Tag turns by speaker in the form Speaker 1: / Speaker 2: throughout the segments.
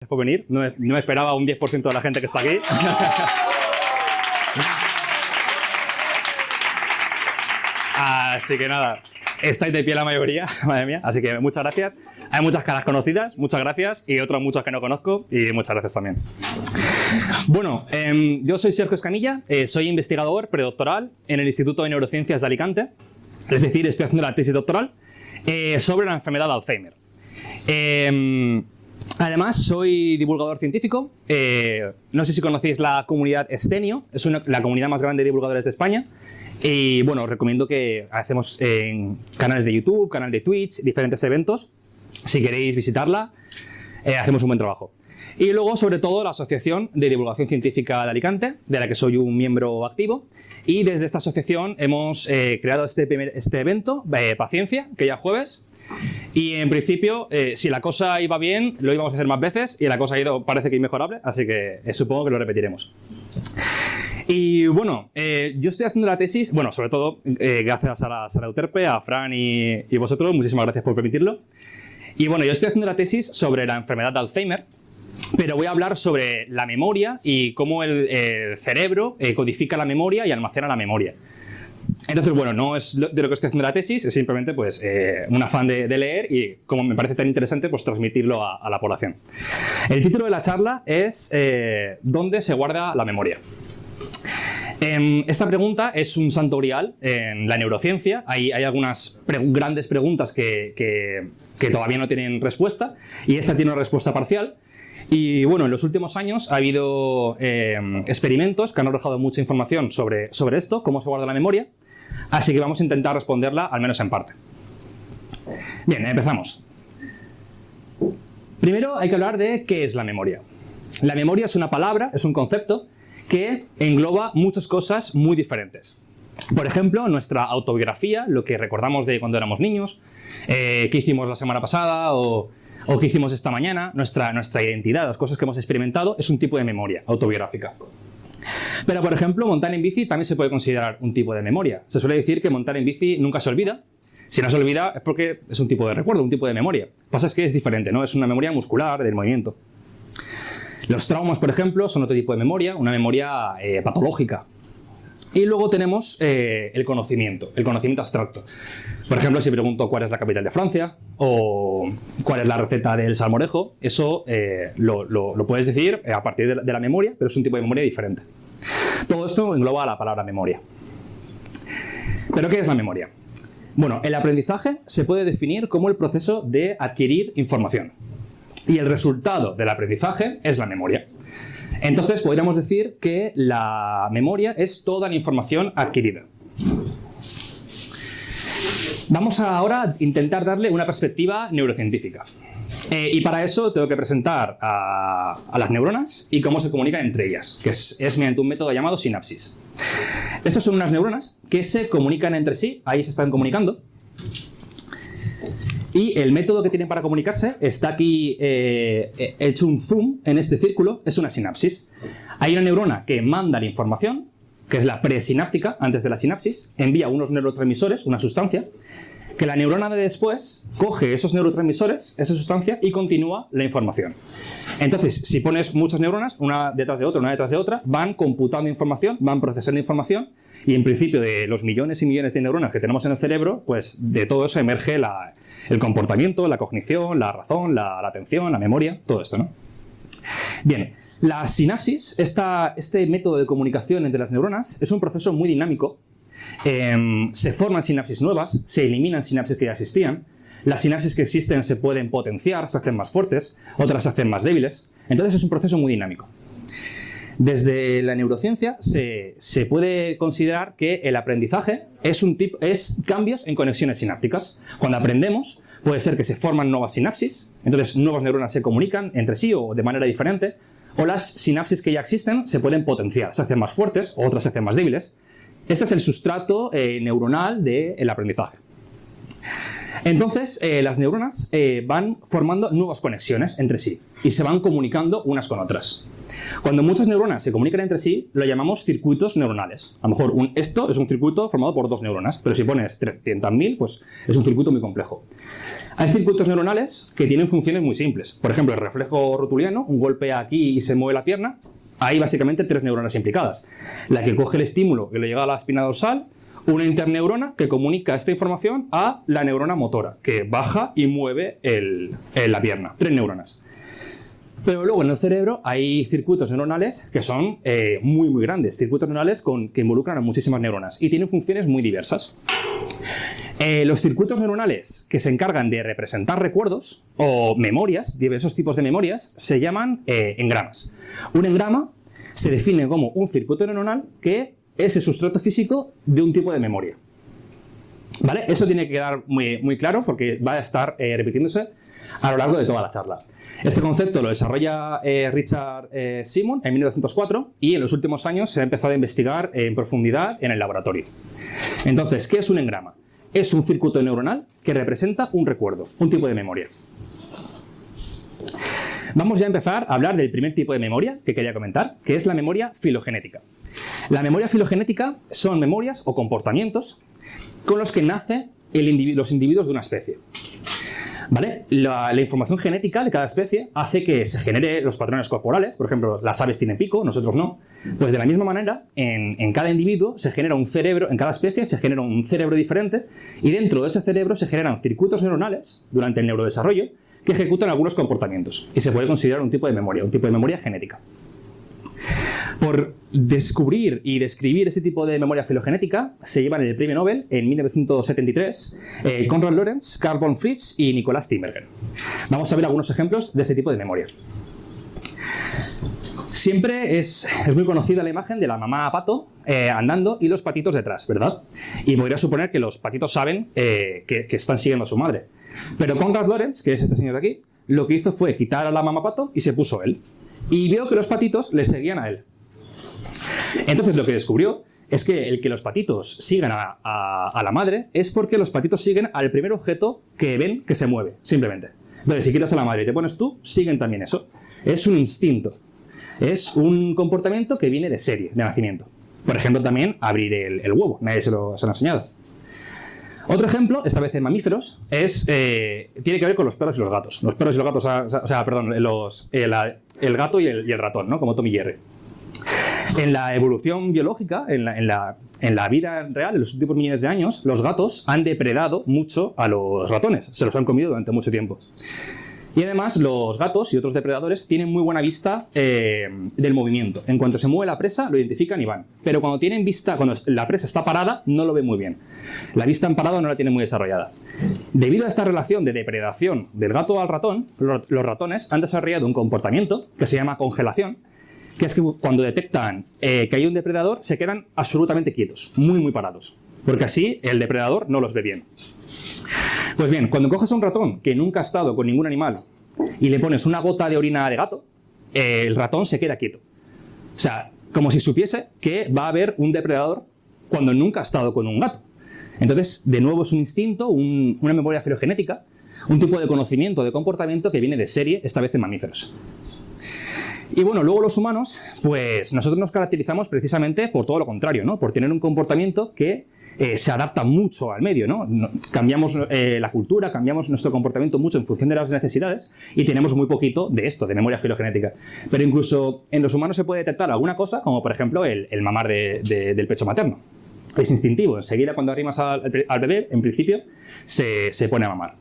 Speaker 1: Gracias por venir. No me esperaba un 10% de la gente que está aquí. Así que nada, estáis de pie la mayoría, madre mía. Así que muchas gracias. Hay muchas caras conocidas, muchas gracias, y otras muchas que no conozco, y muchas gracias también. Bueno, yo soy Sergio Escamilla, soy investigador predoctoral en el Instituto de Neurociencias de Alicante. Es decir, estoy haciendo la tesis doctoral sobre la enfermedad de Alzheimer. Además, soy divulgador científico. No sé si conocéis la comunidad Escenio, es la comunidad más grande de divulgadores de España. Y bueno, os recomiendo que hacemos canales de YouTube, canal de Twitch, diferentes eventos. Si queréis visitarla, hacemos un buen trabajo. Y luego, sobre todo, la Asociación de Divulgación Científica de Alicante, de la que soy un miembro activo. Y desde esta asociación hemos creado este evento, Paciencia, que ya es jueves. Y en principio, si la cosa iba bien, lo íbamos a hacer más veces, y la cosa ha ido, parece que inmejorable, así que supongo que lo repetiremos. Y bueno, yo estoy haciendo la tesis, bueno, sobre todo gracias a la Sara Euterpe, a Fran y vosotros, muchísimas gracias por permitirlo. Y bueno, yo estoy haciendo la tesis sobre la enfermedad de Alzheimer, pero voy a hablar sobre la memoria y cómo el cerebro codifica la memoria y almacena la memoria. Entonces, bueno, no es de lo que estoy haciendo la tesis, es simplemente pues, un afán de leer y, como me parece tan interesante, pues transmitirlo a la población. El título de la charla es ¿dónde se guarda la memoria? Esta pregunta es un santo grial en la neurociencia. Hay algunas grandes preguntas que todavía no tienen respuesta, y esta tiene una respuesta parcial. Y bueno, en los últimos años ha habido experimentos que han arrojado mucha información sobre esto, cómo se guarda la memoria, así que vamos a intentar responderla, al menos en parte. Bien, empezamos. Primero hay que hablar de qué es la memoria. La memoria es una palabra, es un concepto que engloba muchas cosas muy diferentes. Por ejemplo, nuestra autobiografía, lo que recordamos de cuando éramos niños, qué hicimos la semana pasada o qué hicimos esta mañana, nuestra identidad, las cosas que hemos experimentado, es un tipo de memoria autobiográfica. Pero, por ejemplo, montar en bici también se puede considerar un tipo de memoria. Se suele decir que montar en bici nunca se olvida. Si no se olvida es porque es un tipo de recuerdo, un tipo de memoria. Lo que pasa es que es diferente, ¿no? Es una memoria muscular, del movimiento. Los traumas, por ejemplo, son otro tipo de memoria, una memoria patológica. Y luego tenemos el conocimiento abstracto. Por ejemplo, si pregunto cuál es la capital de Francia o cuál es la receta del salmorejo, eso lo puedes decir a partir de la memoria, pero es un tipo de memoria diferente. Todo esto engloba la palabra memoria. ¿Pero qué es la memoria? Bueno, el aprendizaje se puede definir como el proceso de adquirir información. Y el resultado del aprendizaje es la memoria. Entonces, podríamos decir que la memoria es toda la información adquirida. Vamos ahora a intentar darle una perspectiva neurocientífica. Y para eso tengo que presentar a las neuronas y cómo se comunican entre ellas, que es mediante un método llamado sinapsis. Estas son unas neuronas que se comunican entre sí, ahí se están comunicando. Y el método que tienen para comunicarse está aquí hecho un zoom en este círculo, es una sinapsis. Hay una neurona que manda la información, que es la presináptica, antes de la sinapsis, envía unos neurotransmisores, una sustancia, que la neurona de después coge esos neurotransmisores, esa sustancia, y continúa la información. Entonces, si pones muchas neuronas, una detrás de otra, van computando información, van procesando información, y en principio de los millones y millones de neuronas que tenemos en el cerebro, pues de todo eso emerge el comportamiento, la cognición, la razón, la atención, la memoria, todo esto, ¿no? Bien, la sinapsis, este método de comunicación entre las neuronas, es un proceso muy dinámico. Se forman sinapsis nuevas, se eliminan sinapsis que ya existían. Las sinapsis que existen se pueden potenciar, se hacen más fuertes, otras se hacen más débiles. Entonces es un proceso muy dinámico. Desde la neurociencia se puede considerar que el aprendizaje es cambios en conexiones sinápticas. Cuando aprendemos, puede ser que se forman nuevas sinapsis, entonces nuevas neuronas se comunican entre sí o de manera diferente, o las sinapsis que ya existen se pueden potenciar, se hacen más fuertes o otras se hacen más débiles. Este es el sustrato neuronal del aprendizaje. Entonces, las neuronas van formando nuevas conexiones entre sí y se van comunicando unas con otras. Cuando muchas neuronas se comunican entre sí, lo llamamos circuitos neuronales. A lo mejor esto es un circuito formado por 2 neuronas, pero si pones 300.000, pues es un circuito muy complejo. Hay circuitos neuronales que tienen funciones muy simples. Por ejemplo, el reflejo rotuliano, un golpe aquí y se mueve la pierna. Hay básicamente 3 neuronas implicadas. La que coge el estímulo que le llega a la espina dorsal, una interneurona que comunica esta información a la neurona motora, que baja y mueve la pierna. 3 neuronas. Pero luego en el cerebro hay circuitos neuronales que son muy grandes, circuitos neuronales que involucran a muchísimas neuronas y tienen funciones muy diversas. Los circuitos neuronales que se encargan de representar recuerdos o memorias, diversos tipos de memorias, se llaman engramas. Un engrama se define como un circuito neuronal que es el sustrato físico de un tipo de memoria. ¿Vale? Eso tiene que quedar muy claro porque va a estar repitiéndose a lo largo de toda la charla. Este concepto lo desarrolla Richard Simon en 1904 y en los últimos años se ha empezado a investigar en profundidad en el laboratorio. Entonces, ¿qué es un engrama? Es un circuito neuronal que representa un recuerdo, un tipo de memoria. Vamos ya a empezar a hablar del primer tipo de memoria que quería comentar, que es la memoria filogenética. La memoria filogenética son memorias o comportamientos con los que nacen los individuos de una especie. ¿Vale? La información genética de cada especie hace que se genere los patrones corporales. Por ejemplo, las aves tienen pico, nosotros no. Pues de la misma manera, en cada individuo se genera un cerebro, en cada especie se genera un cerebro diferente y dentro de ese cerebro se generan circuitos neuronales durante el neurodesarrollo que ejecutan algunos comportamientos y se puede considerar un tipo de memoria genética. Por descubrir y describir ese tipo de memoria filogenética se llevan el premio Nobel en 1973 Konrad Lorenz, Carl von Fritsch y Nicolás Tinbergen. Vamos a ver algunos ejemplos de este tipo de memoria. Siempre es muy conocida la imagen de la mamá pato andando y los patitos detrás, ¿verdad? Y podría suponer que los patitos saben que están siguiendo a su madre. Pero Konrad Lorenz, que es este señor de aquí, lo que hizo fue quitar a la mamá pato y se puso él. Y vio que los patitos le seguían a él. Entonces lo que descubrió es que el que los patitos sigan a la madre es porque los patitos siguen al primer objeto que ven que se mueve, simplemente. Entonces, si quitas a la madre y te pones tú, siguen también eso. Es un instinto. Es un comportamiento que viene de serie, de nacimiento. Por ejemplo, también abrir el huevo. Nadie se lo ha enseñado. Otro ejemplo, esta vez en mamíferos, tiene que ver con los perros y los gatos. Los perros y los gatos, el gato y el ratón, ¿no? Como Tom y Jerry. En la evolución biológica, en la vida real, en los últimos millones de años, los gatos han depredado mucho a los ratones. Se los han comido durante mucho tiempo. Y además, los gatos y otros depredadores tienen muy buena vista del movimiento. En cuanto se mueve la presa, lo identifican y van. Pero cuando la presa está parada, no lo ven muy bien. La vista en parado no la tienen muy desarrollada. Debido a esta relación de depredación del gato al ratón, los ratones han desarrollado un comportamiento que se llama congelación, que es que cuando detectan que hay un depredador, se quedan absolutamente quietos, muy parados. Porque así el depredador no los ve bien. Pues bien, cuando coges a un ratón que nunca ha estado con ningún animal y le pones una gota de orina de gato, el ratón se queda quieto. O sea, como si supiese que va a haber un depredador cuando nunca ha estado con un gato. Entonces, de nuevo es un instinto, una memoria filogenética, un tipo de conocimiento, de comportamiento que viene de serie, esta vez en mamíferos. Y bueno, luego los humanos, pues nosotros nos caracterizamos precisamente por todo lo contrario, ¿no? Por tener un comportamiento que se adapta mucho al medio, ¿no? Cambiamos la cultura, cambiamos nuestro comportamiento mucho en función de las necesidades y tenemos muy poquito de esto, de memoria filogenética. Pero incluso en los humanos se puede detectar alguna cosa, como por ejemplo el mamar del pecho materno. Es instintivo, enseguida cuando arrimas al bebé, en principio, se pone a mamar.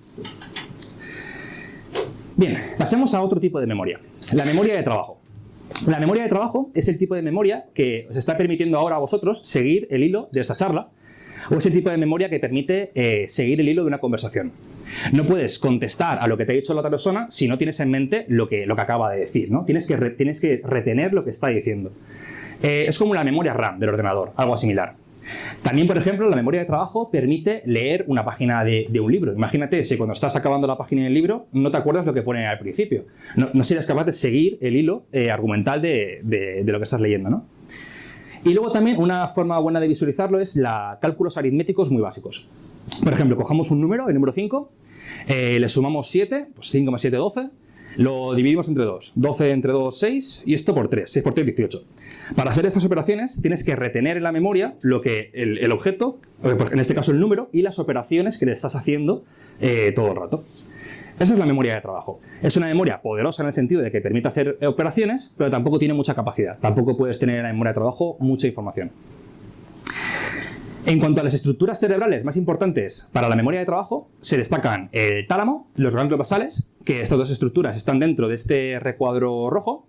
Speaker 1: Bien, pasemos a otro tipo de memoria, la memoria de trabajo. La memoria de trabajo es el tipo de memoria que os está permitiendo ahora a vosotros seguir el hilo de esta charla, o es el tipo de memoria que permite seguir el hilo de una conversación. No puedes contestar a lo que te ha dicho la otra persona si no tienes en mente lo que acaba de decir, ¿no? Tienes que retener lo que está diciendo. Es como la memoria RAM del ordenador, algo similar. También, por ejemplo, la memoria de trabajo permite leer una página de un libro. Imagínate si cuando estás acabando la página del libro no te acuerdas lo que pone al principio. No serías capaz de seguir el hilo argumental de lo que estás leyendo, ¿no? Y luego también una forma buena de visualizarlo es cálculos aritméticos muy básicos. Por ejemplo, cojamos un número, el número 5, le sumamos 7, pues 5 más 7, 12, lo dividimos entre 2. 12 entre 2, 6, y esto por 3. 6 por 3, 18. Para hacer estas operaciones tienes que retener en la memoria lo que el objeto, en este caso el número, y las operaciones que le estás haciendo todo el rato. Esa es la memoria de trabajo. Es una memoria poderosa en el sentido de que permite hacer operaciones, pero tampoco tiene mucha capacidad. Tampoco puedes tener en la memoria de trabajo mucha información. En cuanto a las estructuras cerebrales más importantes para la memoria de trabajo, se destacan el tálamo, los ganglios basales, que estas dos estructuras están dentro de este recuadro rojo.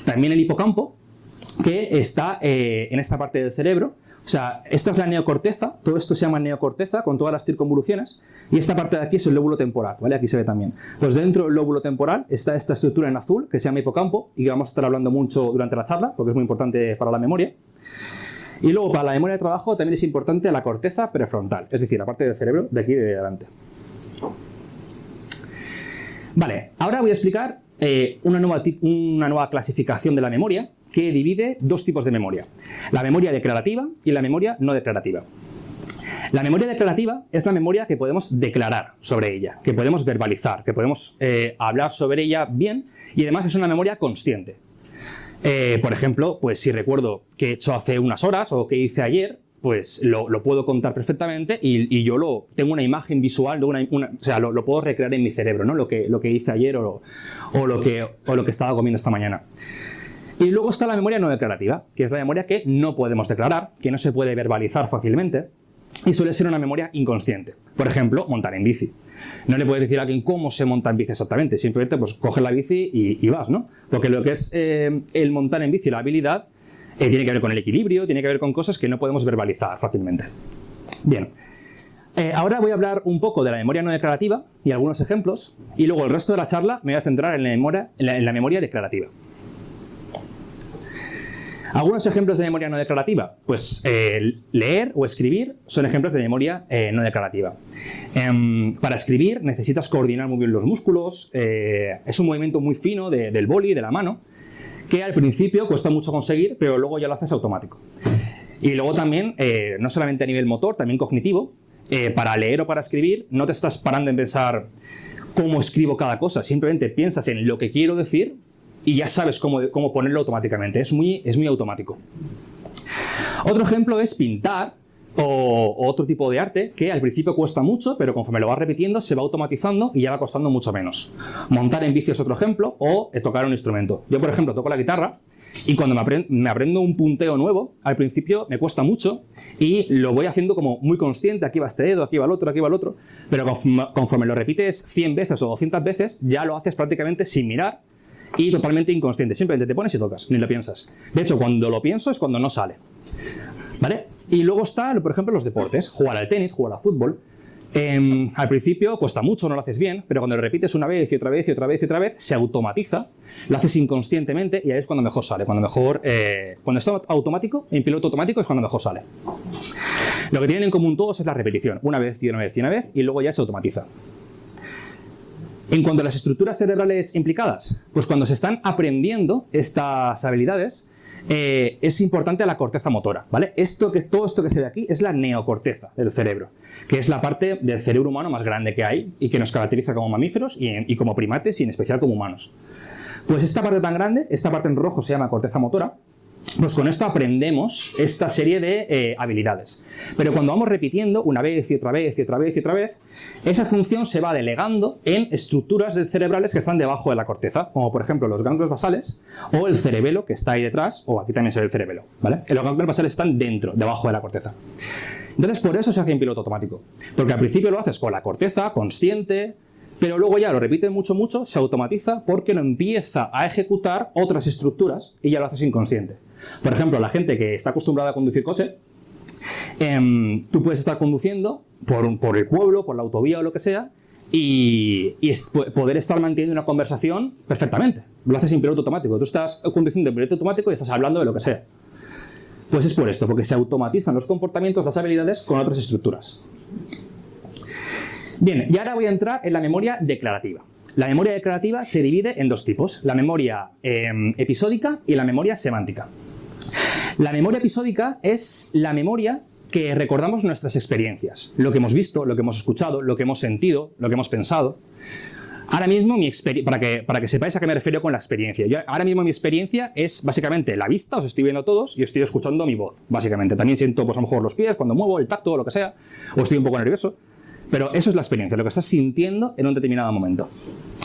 Speaker 1: También el hipocampo, que está en esta parte del cerebro. O sea, esta es la neocorteza, todo esto se llama neocorteza, con todas las circunvoluciones, y esta parte de aquí es el lóbulo temporal, ¿vale? Aquí se ve también. Pues dentro del lóbulo temporal está esta estructura en azul, que se llama hipocampo, y que vamos a estar hablando mucho durante la charla, porque es muy importante para la memoria. Y luego, para la memoria de trabajo, también es importante la corteza prefrontal, es decir, la parte del cerebro de aquí de delante. Vale, ahora voy a explicar una nueva clasificación de la memoria, que divide dos tipos de memoria: la memoria declarativa y la memoria no declarativa. La memoria declarativa es la memoria que podemos declarar sobre ella, que podemos verbalizar, que podemos hablar sobre ella bien, y además es una memoria consciente. Por ejemplo, pues si recuerdo qué he hecho hace unas horas o qué hice ayer, pues lo puedo contar perfectamente y yo tengo una imagen visual, o sea, lo puedo recrear en mi cerebro, ¿no? Lo que hice ayer o lo que estaba comiendo esta mañana. Y luego está la memoria no declarativa, que es la memoria que no podemos declarar, que no se puede verbalizar fácilmente y suele ser una memoria inconsciente. Por ejemplo, montar en bici. No le puedes decir a alguien cómo se monta en bici exactamente, simplemente pues coges la bici y vas, ¿no? Porque lo que es el montar en bici, la habilidad, tiene que ver con el equilibrio, tiene que ver con cosas que no podemos verbalizar fácilmente. Bien. Ahora voy a hablar un poco de la memoria no declarativa y algunos ejemplos, y luego el resto de la charla me voy a centrar en la memoria declarativa. Algunos ejemplos de memoria no declarativa, pues leer o escribir son ejemplos de memoria no declarativa. Para escribir necesitas coordinar muy bien los músculos, es un movimiento muy fino del boli, de la mano, que al principio cuesta mucho conseguir, pero luego ya lo haces automático. Y luego también, no solamente a nivel motor, también cognitivo, para leer o para escribir no te estás parando en pensar cómo escribo cada cosa, simplemente piensas en lo que quiero decir y ya sabes cómo ponerlo automáticamente. Es muy automático. Otro ejemplo es pintar o otro tipo de arte que al principio cuesta mucho, pero conforme lo vas repitiendo se va automatizando y ya va costando mucho menos. Montar en bici es otro ejemplo, o tocar un instrumento. Yo, por ejemplo, toco la guitarra y cuando me aprendo un punteo nuevo, al principio me cuesta mucho y lo voy haciendo como muy consciente. Aquí va este dedo, aquí va el otro, aquí va el otro, pero conforme lo repites 100 veces o 200 veces, ya lo haces prácticamente sin mirar y totalmente inconsciente. Simplemente te pones y tocas, ni lo piensas. De hecho, cuando lo pienso es cuando no sale. ¿Vale? Y luego está, por ejemplo, los deportes. Jugar al tenis, jugar al fútbol. Al principio cuesta mucho, no lo haces bien, pero cuando lo repites una vez y otra vez y otra vez y otra vez, se automatiza, lo haces inconscientemente y ahí es cuando mejor sale. Cuando está automático, en piloto automático, es cuando mejor sale. Lo que tienen en común todos es la repetición. Una vez y una vez y una vez, y luego ya se automatiza. En cuanto a las estructuras cerebrales implicadas, pues cuando se están aprendiendo estas habilidades, es importante la corteza motora, ¿vale? Todo esto que se ve aquí es la neocorteza del cerebro, que es la parte del cerebro humano más grande que hay y que nos caracteriza como mamíferos y como primates y en especial como humanos. Pues esta parte tan grande, esta parte en rojo se llama corteza motora. Pues con esto aprendemos esta serie de habilidades. Pero cuando vamos repitiendo una vez y otra vez y otra vez y otra vez, esa función se va delegando en estructuras cerebrales que están debajo de la corteza, como por ejemplo los ganglios basales o el cerebelo que está ahí detrás, o aquí también se ve el cerebelo, ¿vale? Los ganglios basales están debajo de la corteza. Entonces por eso se hace en piloto automático, porque al principio lo haces con la corteza, consciente, pero luego ya lo repites mucho, se automatiza porque lo empieza a ejecutar otras estructuras y ya lo haces inconsciente. Por ejemplo, la gente que está acostumbrada a conducir coche, tú puedes estar conduciendo por el pueblo, por la autovía o lo que sea, y poder estar manteniendo una conversación perfectamente. Lo haces en piloto automático. Tú estás conduciendo en piloto automático y estás hablando de lo que sea. Pues es por esto, porque se automatizan los comportamientos, las habilidades con otras estructuras. Bien, y ahora voy a entrar en la memoria declarativa. La memoria declarativa se divide en dos tipos, la memoria episódica y la memoria semántica. La memoria episódica es la memoria que recordamos nuestras experiencias, lo que hemos visto, lo que hemos escuchado, lo que hemos sentido, lo que hemos pensado. Ahora mismo, para que sepáis a qué me refiero con la experiencia. Ahora mismo mi experiencia es básicamente la vista, os estoy viendo todos y estoy escuchando mi voz, básicamente. También siento, pues a lo mejor los pies, cuando muevo, el tacto, o lo que sea, o estoy un poco nervioso. Pero eso es la experiencia, lo que estás sintiendo en un determinado momento.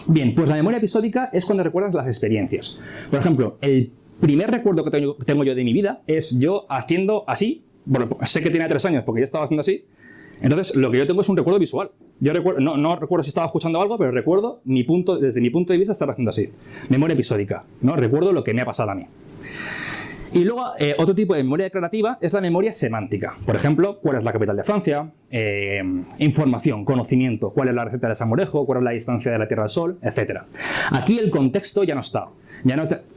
Speaker 1: Bien, pues la memoria episódica es cuando recuerdas las experiencias. Por ejemplo, el primer recuerdo que tengo yo de mi vida es yo haciendo así. Bueno, sé que tenía 3 años porque yo estaba haciendo así. Entonces, lo que yo tengo es un recuerdo visual. Yo recuerdo, no recuerdo si estaba escuchando algo, pero recuerdo desde mi punto de vista estar haciendo así. Memoria episódica, ¿no? Recuerdo lo que me ha pasado a mí. Y luego, otro tipo de memoria declarativa es la memoria semántica. Por ejemplo, cuál es la capital de Francia, información, conocimiento, cuál es la receta del salmorejo, cuál es la distancia de la Tierra al Sol, etc. Aquí el contexto ya no está.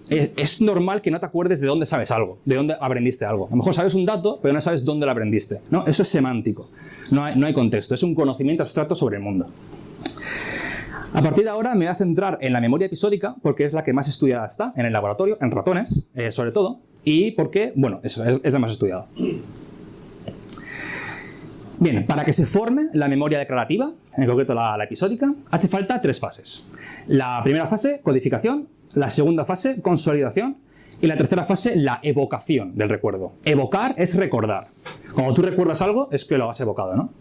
Speaker 1: Es normal que no te acuerdes de dónde sabes algo, de dónde aprendiste algo. A lo mejor sabes un dato, pero no sabes dónde lo aprendiste, ¿no? Eso es semántico. No hay contexto, es un conocimiento abstracto sobre el mundo. A partir de ahora me voy a centrar en la memoria episódica porque es la que más estudiada está en el laboratorio, en ratones, sobre todo, y porque, bueno, eso es la más estudiada. Bien, para que se forme la memoria declarativa, en concreto la episódica, hace falta 3 fases. La primera fase, codificación; la segunda fase, consolidación; y la tercera fase, la evocación del recuerdo. Evocar es recordar. Cuando tú recuerdas algo, es que lo has evocado, ¿no?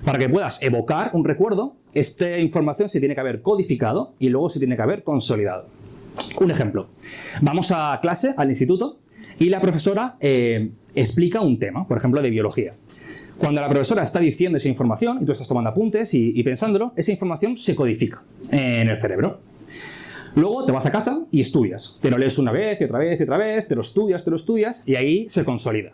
Speaker 1: Para que puedas evocar un recuerdo, esta información se tiene que haber codificado y luego se tiene que haber consolidado. Un ejemplo. Vamos a clase, al instituto, y la profesora explica un tema, por ejemplo, de biología. Cuando la profesora está diciendo esa información y tú estás tomando apuntes y pensándolo, esa información se codifica en el cerebro. Luego te vas a casa y estudias. Te lo lees una vez y otra vez y otra vez, te lo estudias y ahí se consolida.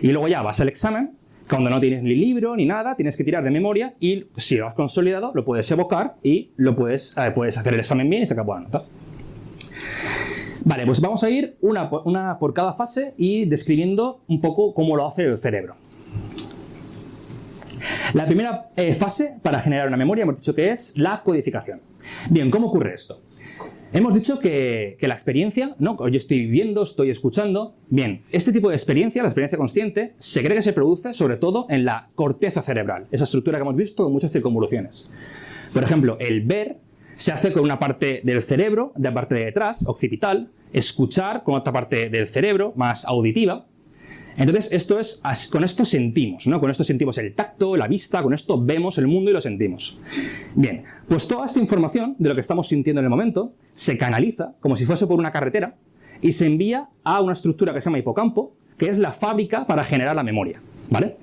Speaker 1: Y luego ya vas al examen, cuando no tienes ni libro ni nada, tienes que tirar de memoria y si lo has consolidado lo puedes evocar y puedes hacer el examen bien y sacar buena nota. Vale, pues vamos a ir una por cada fase y describiendo un poco cómo lo hace el cerebro. La primera fase para generar una memoria hemos dicho que es la codificación. Bien, ¿cómo ocurre esto? Hemos dicho que la experiencia, ¿no? Yo estoy viendo, estoy escuchando. Bien, este tipo de experiencia, la experiencia consciente, se cree que se produce sobre todo en la corteza cerebral, esa estructura que hemos visto con muchas circunvoluciones. Por ejemplo, el ver se hace con una parte del cerebro, de la parte de detrás, occipital; escuchar con otra parte del cerebro, más auditiva. Entonces, con esto sentimos, ¿no? Con esto sentimos el tacto, la vista, con esto vemos el mundo y lo sentimos. Bien, pues toda esta información de lo que estamos sintiendo en el momento se canaliza como si fuese por una carretera y se envía a una estructura que se llama hipocampo, que es la fábrica para generar la memoria, ¿vale?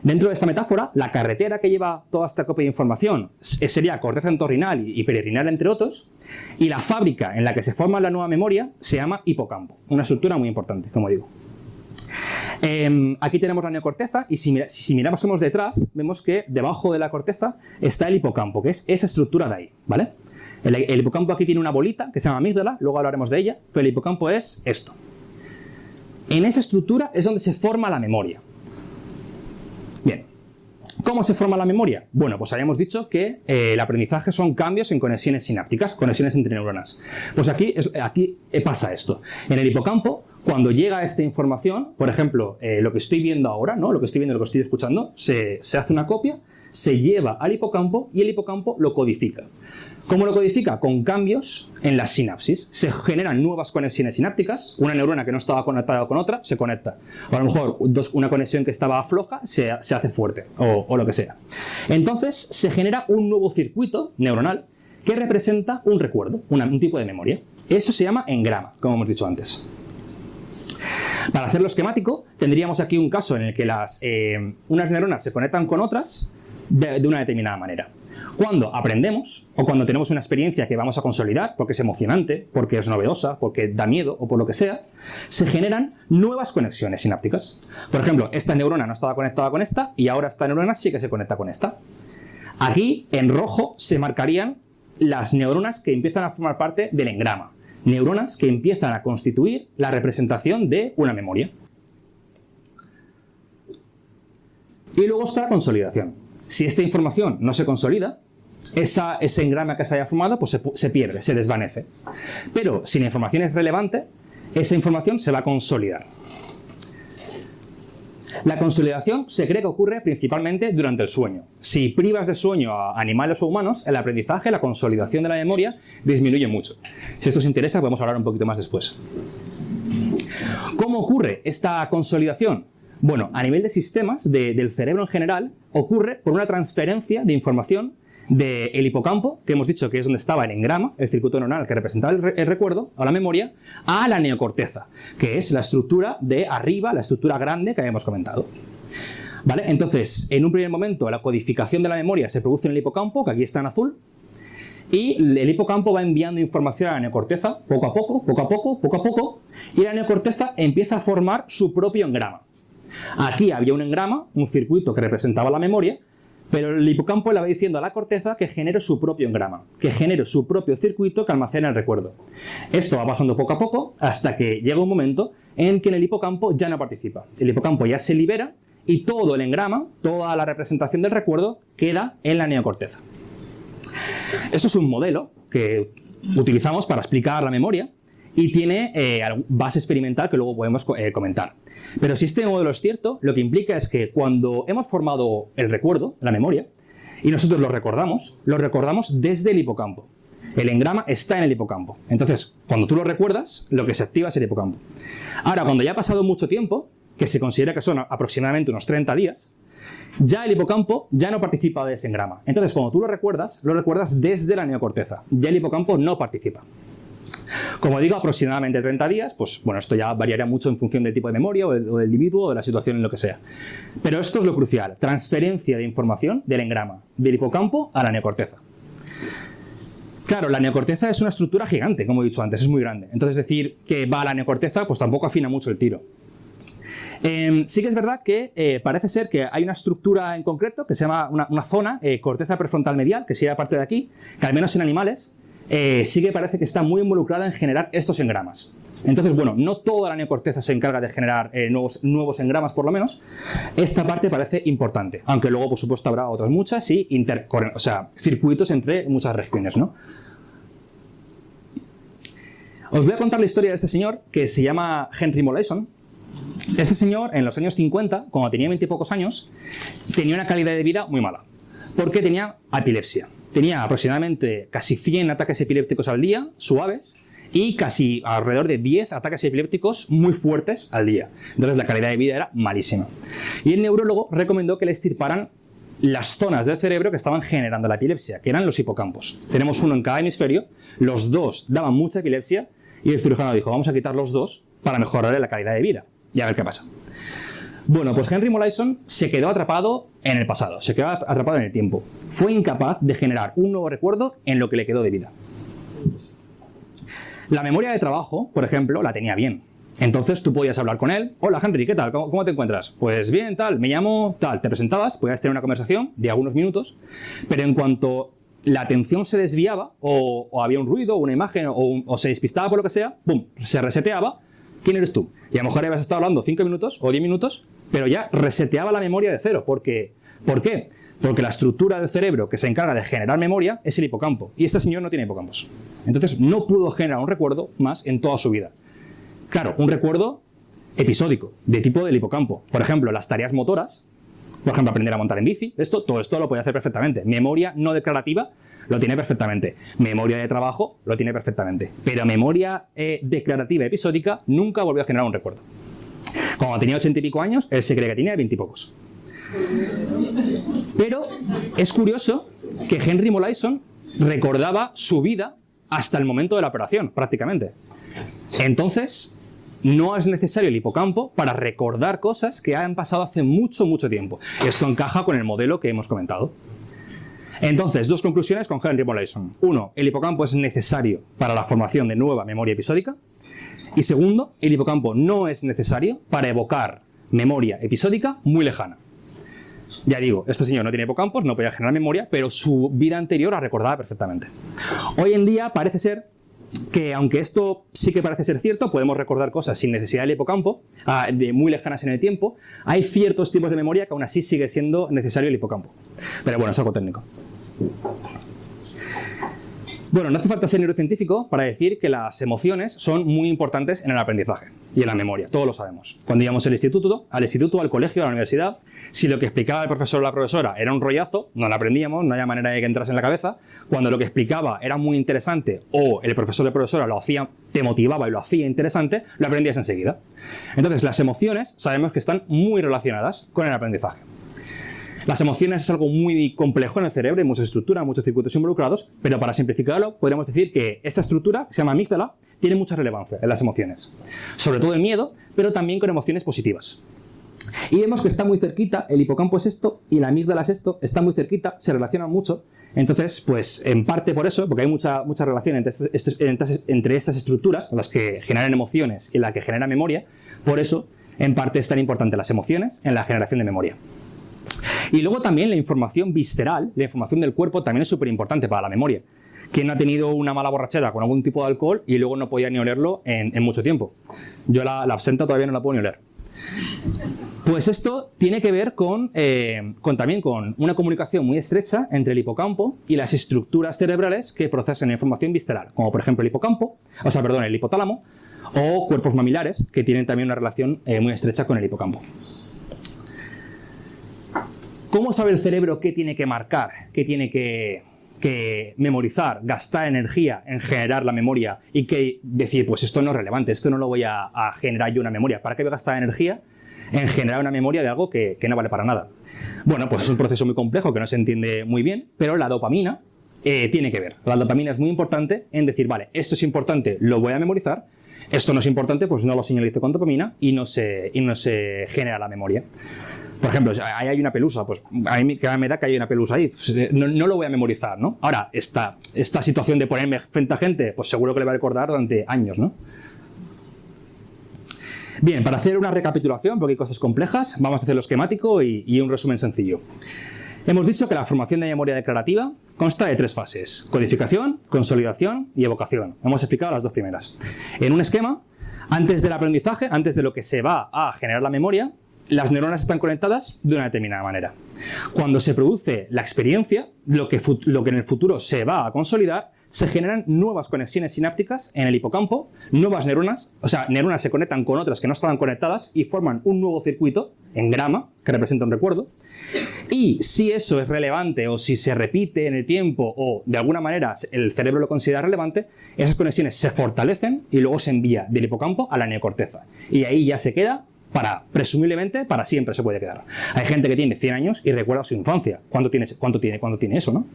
Speaker 1: Dentro de esta metáfora, la carretera que lleva toda esta copia de información sería corteza entorrinal y peririnal, entre otros, y la fábrica en la que se forma la nueva memoria se llama hipocampo, una estructura muy importante, como digo. Aquí tenemos la neocorteza y si mirásemos detrás, vemos que debajo de la corteza está el hipocampo, que es esa estructura de ahí, ¿vale? El hipocampo aquí tiene una bolita que se llama amígdala, luego hablaremos de ella, pero el hipocampo es esto. En esa estructura es donde se forma la memoria. Bien, ¿cómo se forma la memoria? Bueno, pues habíamos dicho que el aprendizaje son cambios en conexiones sinápticas, conexiones entre neuronas. Pues aquí pasa esto. En el hipocampo, cuando llega esta información, por ejemplo, lo que estoy viendo ahora, ¿no? Lo que estoy viendo, lo que estoy escuchando, se hace una copia, se lleva al hipocampo y el hipocampo lo codifica. ¿Cómo lo codifica? Con cambios en las sinapsis. Se generan nuevas conexiones sinápticas. Una neurona que no estaba conectada con otra se conecta. O a lo mejor una conexión que estaba floja se hace fuerte o lo que sea. Entonces se genera un nuevo circuito neuronal que representa un recuerdo, un tipo de memoria. Eso se llama engrama, como hemos dicho antes. Para hacerlo esquemático, tendríamos aquí un caso en el que unas neuronas se conectan con otras de una determinada manera. Cuando aprendemos o cuando tenemos una experiencia que vamos a consolidar, porque es emocionante, porque es novedosa, porque da miedo o por lo que sea, se generan nuevas conexiones sinápticas. Por ejemplo, esta neurona no estaba conectada con esta y ahora esta neurona sí que se conecta con esta. Aquí, en rojo, se marcarían las neuronas que empiezan a formar parte del engrama. Neuronas que empiezan a constituir la representación de una memoria. Y luego está la consolidación. Si esta información no se consolida, ese engrama que se haya formado pues se pierde, se desvanece. Pero si la información es relevante, esa información se va a consolidar. La consolidación se cree que ocurre principalmente durante el sueño. Si privas de sueño a animales o humanos, el aprendizaje, la consolidación de la memoria disminuye mucho. Si esto os interesa, podemos hablar un poquito más después. ¿Cómo ocurre esta consolidación? Bueno, a nivel de sistemas del cerebro en general, ocurre por una transferencia de información del hipocampo, que hemos dicho que es donde estaba el engrama, el circuito neuronal que representaba el recuerdo o la memoria, a la neocorteza, que es la estructura de arriba, la estructura grande que habíamos comentado. ¿Vale? Entonces, en un primer momento, la codificación de la memoria se produce en el hipocampo, que aquí está en azul, y el hipocampo va enviando información a la neocorteza poco a poco, y la neocorteza empieza a formar su propio engrama. Aquí había un engrama, un circuito que representaba la memoria, pero el hipocampo le va diciendo a la corteza que genere su propio engrama, que genere su propio circuito que almacena el recuerdo. Esto va pasando poco a poco hasta que llega un momento en que el hipocampo ya no participa. El hipocampo ya se libera y todo el engrama, toda la representación del recuerdo queda en la neocorteza. Esto es un modelo que utilizamos para explicar la memoria y tiene base experimental que luego podemos comentar. Pero si este modelo es cierto, lo que implica es que cuando hemos formado el recuerdo, la memoria, y nosotros lo recordamos desde el hipocampo. El engrama está en el hipocampo. Entonces, cuando tú lo recuerdas, lo que se activa es el hipocampo. Ahora, cuando ya ha pasado mucho tiempo, que se considera que son aproximadamente unos 30 días, ya el hipocampo ya no participa de ese engrama. Entonces, cuando tú lo recuerdas desde la neocorteza. Ya el hipocampo no participa. Como digo, aproximadamente 30 días, pues bueno, esto ya variaría mucho en función del tipo de memoria o del individuo o de la situación en lo que sea. Pero esto es lo crucial, transferencia de información del engrama, del hipocampo a la neocorteza. Claro, la neocorteza es una estructura gigante, como he dicho antes, es muy grande. Entonces decir que va a la neocorteza, pues tampoco afina mucho el tiro. Sí que es verdad que parece ser que hay una estructura en concreto que se llama una zona, corteza prefrontal medial, que sería parte de aquí, que al menos en animales, sí que parece que está muy involucrada en generar estos engramas. Entonces, bueno, no toda la neocorteza se encarga de generar nuevos engramas, por lo menos. Esta parte parece importante, aunque luego, por supuesto, habrá otras muchas y circuitos entre muchas regiones, ¿no? Os voy a contar la historia de este señor que se llama Henry Molaison. Este señor, en los años 50, cuando tenía 20 y pocos años, tenía una calidad de vida muy mala, porque tenía epilepsia. Tenía aproximadamente casi 100 ataques epilépticos al día, suaves, y casi alrededor de 10 ataques epilépticos muy fuertes al día. Entonces la calidad de vida era malísima. Y el neurólogo recomendó que le extirparan las zonas del cerebro que estaban generando la epilepsia, que eran los hipocampos. Tenemos uno en cada hemisferio, los dos daban mucha epilepsia, y el cirujano dijo, vamos a quitar los dos para mejorarle la calidad de vida. Y a ver qué pasa. Bueno, pues Henry Molaison se quedó atrapado en el pasado, se quedó atrapado en el tiempo. Fue incapaz de generar un nuevo recuerdo en lo que le quedó de vida. La memoria de trabajo, por ejemplo, la tenía bien. Entonces tú podías hablar con él. Hola Henry, ¿qué tal? ¿Cómo te encuentras? Pues bien, tal, me llamo tal. Te presentabas, podías tener una conversación de algunos minutos, pero en cuanto la atención se desviaba o había un ruido, una imagen o se despistaba por lo que sea, ¡pum!, se reseteaba. ¿Quién eres tú? Y a lo mejor habías estado hablando 5 minutos o 10 minutos, pero ya reseteaba la memoria de cero. ¿Por qué? Porque la estructura del cerebro que se encarga de generar memoria es el hipocampo. Y este señor no tiene hipocampos. Entonces no pudo generar un recuerdo más en toda su vida. Claro, un recuerdo episódico, de tipo del hipocampo. Por ejemplo, las tareas motoras, por ejemplo, aprender a montar en bici, todo esto lo puede hacer perfectamente. Memoria no declarativa lo tiene perfectamente. Memoria de trabajo lo tiene perfectamente. Pero memoria declarativa episódica nunca volvió a generar un recuerdo. Cuando tenía 80 y pico años, él se cree que tenía 20 y pocos. Pero es curioso que Henry Molaison recordaba su vida hasta el momento de la operación, prácticamente. Entonces, no es necesario el hipocampo para recordar cosas que han pasado hace mucho, mucho tiempo. Esto encaja con el modelo que hemos comentado. Entonces, dos conclusiones con Henry Molaison. Uno, el hipocampo es necesario para la formación de nueva memoria episódica. Y segundo, el hipocampo no es necesario para evocar memoria episódica muy lejana. Ya digo, este señor no tiene hipocampos, no podía generar memoria, pero su vida anterior la recordaba perfectamente. Hoy en día parece ser que, aunque esto sí que parece ser cierto, podemos recordar cosas sin necesidad del hipocampo, de muy lejanas en el tiempo, hay ciertos tipos de memoria que aún así sigue siendo necesario el hipocampo. Pero bueno, es algo técnico. Bueno, no hace falta ser neurocientífico para decir que las emociones son muy importantes en el aprendizaje. y en la memoria, todos lo sabemos. Cuando íbamos al instituto, al colegio, a la universidad, si lo que explicaba el profesor o la profesora era un rollazo, no lo aprendíamos, no había manera de que entrase en la cabeza. Cuando lo que explicaba era muy interesante o el profesor o la profesora lo hacía, te motivaba y lo hacía interesante, lo aprendías enseguida. Entonces, las emociones sabemos que están muy relacionadas con el aprendizaje. Las emociones es algo muy complejo en el cerebro, hay muchas estructuras, muchos circuitos involucrados, pero para simplificarlo podríamos decir que esta estructura, que se llama amígdala, tiene mucha relevancia en las emociones. Sobre todo el miedo, pero también con emociones positivas. Y vemos que está muy cerquita, el hipocampo es esto y la amígdala es esto, está muy cerquita, se relacionan mucho. Entonces, pues en parte por eso, porque hay mucha relación entre estas estructuras, las que generan emociones y las que generan memoria, por eso en parte es tan importante las emociones en la generación de memoria. Y luego también la información visceral, la información del cuerpo también es súper importante para la memoria. ¿Quién ha tenido una mala borrachera con algún tipo de alcohol y luego no podía ni olerlo en mucho tiempo? Yo la absenta todavía no la puedo ni oler. Pues esto tiene que ver también con una comunicación muy estrecha entre el hipocampo y las estructuras cerebrales que procesan la información visceral, como por ejemplo el hipotálamo o cuerpos mamilares, que tienen también una relación muy estrecha con el hipocampo. ¿Cómo sabe el cerebro qué tiene que marcar, qué tiene que memorizar, gastar energía en generar la memoria y que decir, pues esto no es relevante, esto no lo voy a generar yo una memoria? ¿Para qué voy a gastar energía en generar una memoria de algo que no vale para nada? Bueno, pues es un proceso muy complejo que no se entiende muy bien, pero la dopamina tiene que ver. La dopamina es muy importante en decir, vale, esto es importante, lo voy a memorizar, esto no es importante, pues no lo señalizo con dopamina y no se genera la memoria. Por ejemplo, ahí hay una pelusa, pues a mí me da que hay una pelusa ahí, no lo voy a memorizar, ¿no? Ahora, esta situación de ponerme frente a gente, pues seguro que le va a recordar durante años, ¿no? Bien, para hacer una recapitulación, porque hay cosas complejas, vamos a hacer lo esquemático y un resumen sencillo. Hemos dicho que la formación de memoria declarativa consta de 3 fases: codificación, consolidación y evocación. Hemos explicado las 2 primeras. En un esquema, antes del aprendizaje, antes de lo que se va a generar la memoria, las neuronas están conectadas de una determinada manera. Cuando se produce la experiencia, lo que en el futuro se va a consolidar, se generan nuevas conexiones sinápticas en el hipocampo, nuevas neuronas, neuronas se conectan con otras que no estaban conectadas y forman un nuevo circuito en grama que representa un recuerdo. Y si eso es relevante o si se repite en el tiempo o de alguna manera el cerebro lo considera relevante, esas conexiones se fortalecen y luego se envía del hipocampo a la neocorteza. Y ahí ya se queda presumiblemente, para siempre se puede quedar. Hay gente que tiene 100 años y recuerda su infancia. ¿Cuánto tiene eso, no?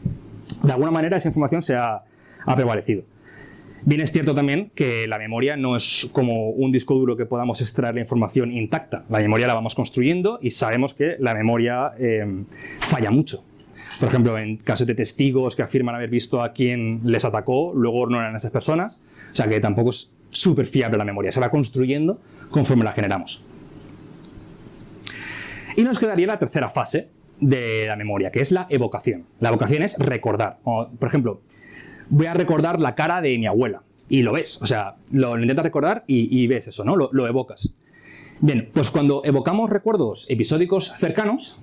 Speaker 1: De alguna manera esa información se ha prevalecido. Bien, es cierto también que la memoria no es como un disco duro que podamos extraer la información intacta. La memoria la vamos construyendo y sabemos que la memoria falla mucho. Por ejemplo, en casos de testigos que afirman haber visto a quien les atacó, luego no eran esas personas. O sea que tampoco es súper fiable la memoria. Se va construyendo conforme la generamos. Y nos quedaría la tercera fase de la memoria, que es la evocación. La evocación es recordar. Por ejemplo, voy a recordar la cara de mi abuela. Y lo ves, lo intentas recordar y ves eso, ¿no? Lo evocas. Bien, pues cuando evocamos recuerdos episódicos cercanos,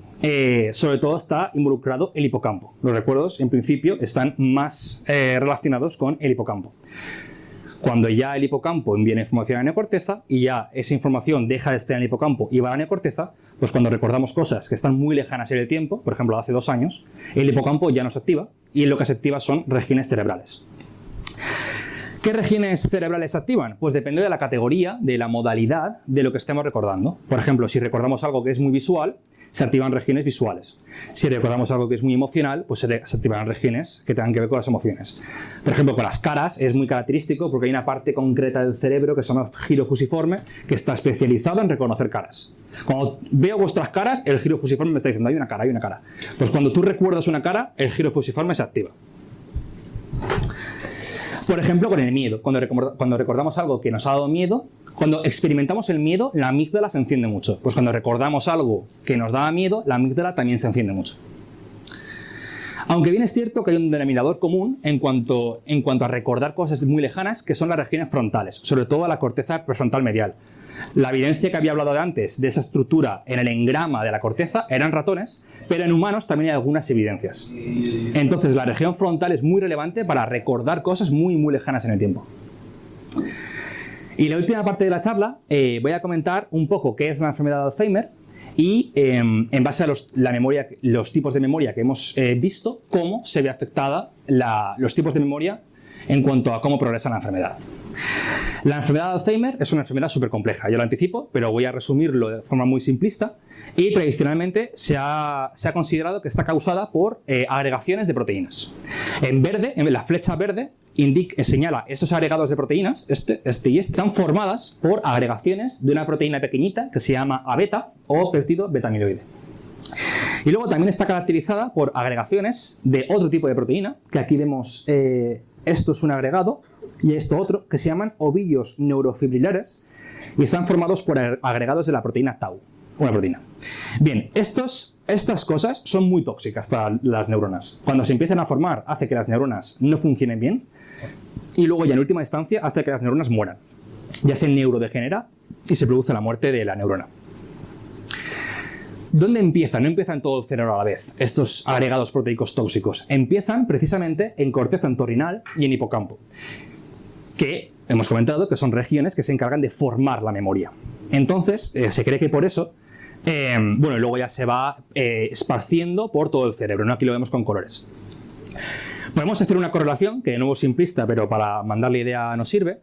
Speaker 1: sobre todo está involucrado el hipocampo. Los recuerdos, en principio, están más relacionados con el hipocampo. Cuando ya el hipocampo envía información a la neocorteza y ya esa información deja de estar en el hipocampo y va a la neocorteza, pues cuando recordamos cosas que están muy lejanas en el tiempo, por ejemplo, hace 2 años, el hipocampo ya no se activa y lo que se activa son regiones cerebrales. ¿Qué regiones cerebrales se activan? Pues depende de la categoría, de la modalidad de lo que estemos recordando. Por ejemplo, si recordamos algo que es muy visual, se activan regiones visuales. Si recordamos algo que es muy emocional, pues se activarán regiones que tengan que ver con las emociones. Por ejemplo, con las caras es muy característico porque hay una parte concreta del cerebro que se llama giro fusiforme que está especializado en reconocer caras. Cuando veo vuestras caras, el giro fusiforme me está diciendo hay una cara, hay una cara. Pues cuando tú recuerdas una cara, el giro fusiforme se activa. Por ejemplo, con el miedo. Cuando recordamos algo que nos ha dado miedo, cuando experimentamos el miedo, la amígdala se enciende mucho. Pues cuando recordamos algo que nos daba miedo, la amígdala también se enciende mucho. Aunque bien es cierto que hay un denominador común en cuanto a recordar cosas muy lejanas, que son las regiones frontales, sobre todo la corteza prefrontal medial. La evidencia que había hablado de antes de esa estructura en el engrama de la corteza eran ratones, pero en humanos también hay algunas evidencias. Entonces la región frontal es muy relevante para recordar cosas muy, muy lejanas en el tiempo. Y la última parte de la charla voy a comentar un poco qué es la enfermedad de Alzheimer y, en base a los tipos de memoria que hemos visto, cómo se ve afectada los tipos de memoria en cuanto a cómo progresa la enfermedad. La enfermedad de Alzheimer es una enfermedad súper compleja, yo lo anticipo, pero voy a resumirlo de forma muy simplista. Y tradicionalmente se ha considerado que está causada por agregaciones de proteínas. En verde, en la flecha verde, señala esos agregados de proteínas, y están formadas por agregaciones de una proteína pequeñita que se llama A-beta o péptido beta-amiloide. Y luego también está caracterizada por agregaciones de otro tipo de proteína, que aquí vemos, esto es un agregado y esto otro, que se llaman ovillos neurofibrilares y están formados por agregados de la proteína tau. Una proteína. Bien, estas cosas son muy tóxicas para las neuronas. Cuando se empiezan a formar, hace que las neuronas no funcionen bien y luego ya en última instancia hace que las neuronas mueran. Ya se neurodegenera y se produce la muerte de la neurona. ¿Dónde empiezan? No empiezan en todo el cerebro a la vez, estos agregados proteicos tóxicos. Empiezan precisamente en corteza entorrinal y en hipocampo, que hemos comentado que son regiones que se encargan de formar la memoria. Entonces, se cree que por eso, luego ya se va esparciendo por todo el cerebro, ¿no? Aquí lo vemos con colores. Podemos hacer una correlación, que de nuevo es simplista, pero para mandar la idea nos sirve.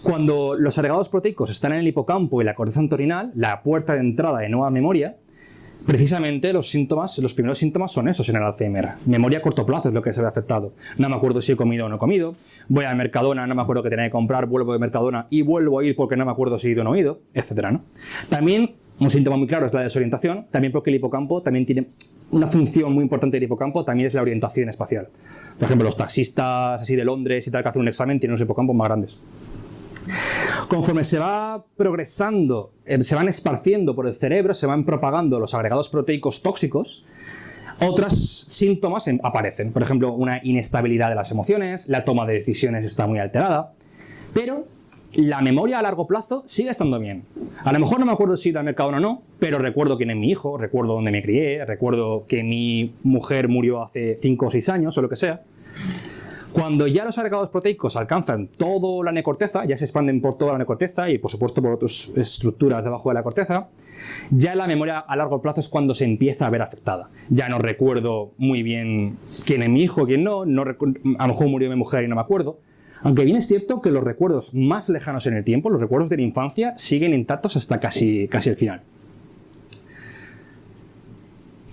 Speaker 1: Cuando los agregados proteicos están en el hipocampo y la corteza entorrinal, la puerta de entrada de nueva memoria, precisamente los primeros síntomas son esos en el Alzheimer. Memoria a corto plazo es lo que se ve afectado. No me acuerdo si he comido o no he comido. Voy a Mercadona, no me acuerdo que tenía que comprar, vuelvo de Mercadona y vuelvo a ir porque no me acuerdo si he ido o no he ido, etcétera, ¿no? También un síntoma muy claro es la desorientación, también porque el hipocampo también tiene una función muy importante del hipocampo, también es la orientación espacial. Por ejemplo, los taxistas así de Londres y tal que hacen un examen tienen unos hipocampos más grandes. Conforme se va progresando, se van esparciendo por el cerebro, se van propagando los agregados proteicos tóxicos, otros síntomas aparecen. Por ejemplo, una inestabilidad de las emociones, la toma de decisiones está muy alterada, pero la memoria a largo plazo sigue estando bien. A lo mejor no me acuerdo si ir al mercado o no, pero recuerdo quién es mi hijo, recuerdo dónde me crié, recuerdo que mi mujer murió hace 5 o 6 años o lo que sea. Cuando ya los agregados proteicos alcanzan toda la neocorteza, ya se expanden por toda la neocorteza y por supuesto por otras estructuras debajo de la corteza, ya la memoria a largo plazo es cuando se empieza a ver afectada. Ya no recuerdo muy bien quién es mi hijo, quién no, a lo mejor murió mi mujer y no me acuerdo. Aunque bien es cierto que los recuerdos más lejanos en el tiempo, los recuerdos de la infancia, siguen intactos hasta casi el final.